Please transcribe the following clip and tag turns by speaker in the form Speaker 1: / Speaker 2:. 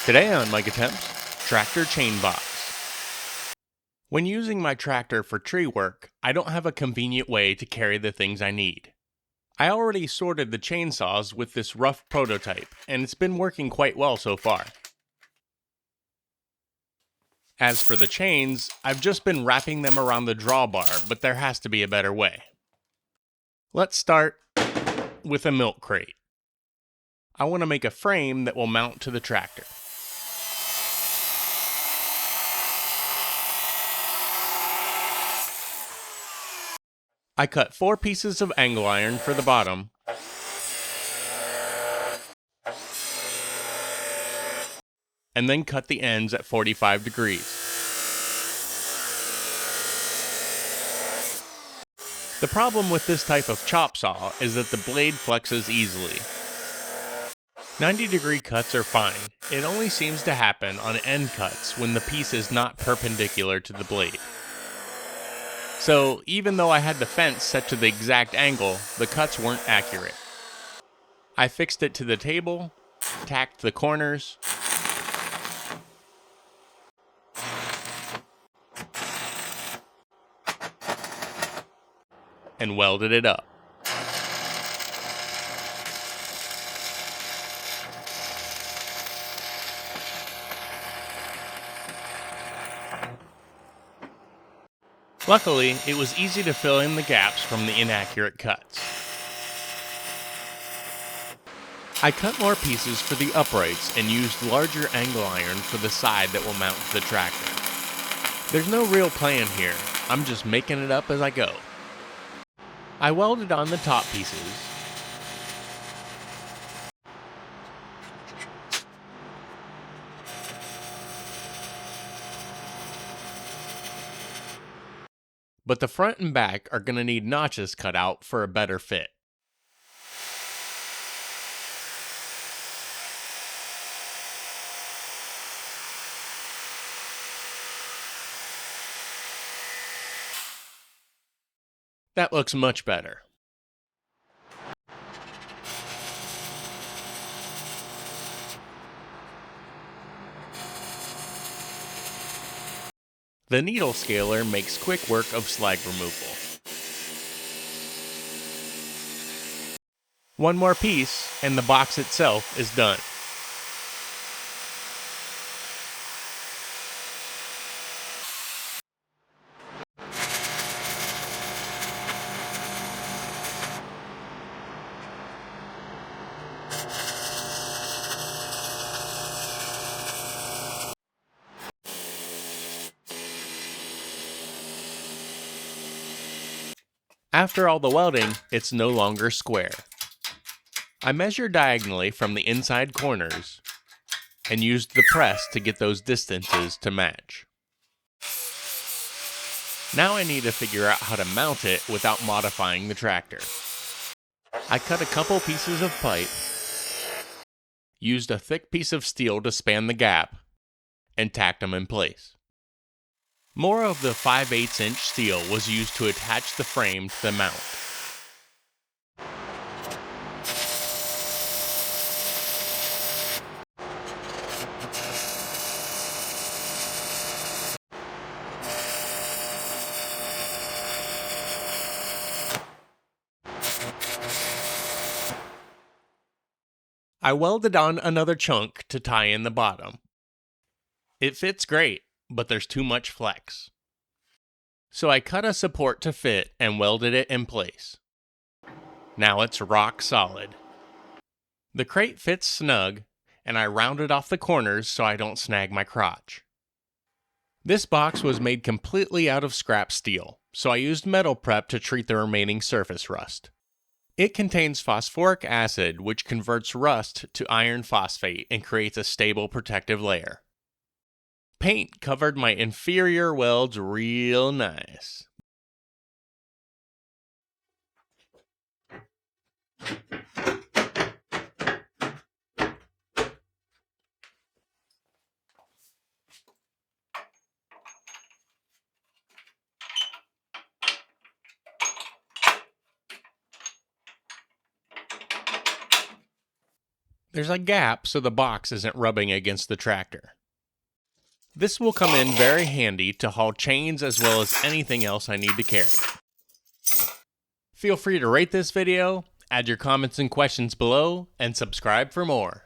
Speaker 1: Today on Mike Attempts, Tractor Chain Box. When using my tractor for tree work, I don't have a convenient way to carry the things I need. I already sorted the chainsaws with this rough prototype, and it's been working quite well so far. As for the chains, I've just been wrapping them around the drawbar, but there has to be a better way. Let's start with a milk crate. I want to make a frame that will mount to the tractor. I cut 4 pieces of angle iron for the bottom, and then cut the ends at 45 degrees. The problem with this type of chop saw is that the blade flexes easily. 90-degree cuts are fine. It only seems to happen on end cuts when the piece is not perpendicular to the blade. So even though I had the fence set to the exact angle, the cuts weren't accurate. I fixed it to the table, tacked the corners, and welded it up. Luckily, it was easy to fill in the gaps from the inaccurate cuts. I cut more pieces for the uprights and used larger angle iron for the side that will mount to the tractor. There's no real plan here, I'm just making it up as I go. I welded on the top pieces, but the front and back are going to need notches cut out for a better fit. That looks much better. The needle scaler makes quick work of slag removal. One more piece, and the box itself is done. After all the welding, it's no longer square. I measured diagonally from the inside corners and used the press to get those distances to match. Now I need to figure out how to mount it without modifying the tractor. I cut a couple pieces of pipe, used a thick piece of steel to span the gap, and tacked them in place. More of the 5/8 inch steel was used to attach the frame to the mount. I welded on another chunk to tie in the bottom. It fits great, but there's too much flex. So I cut a support to fit and welded it in place. Now it's rock solid. The crate fits snug, and I rounded off the corners so I don't snag my crotch. This box was made completely out of scrap steel, so I used metal prep to treat the remaining surface rust. It contains phosphoric acid, which converts rust to iron phosphate and creates a stable protective layer. Paint covered my inferior welds real nice. there's a gap so the box isn't rubbing against the tractor. This will come in very handy to haul chains as well as anything else I need to carry. Feel free to rate this video, add your comments and questions below, and subscribe for more.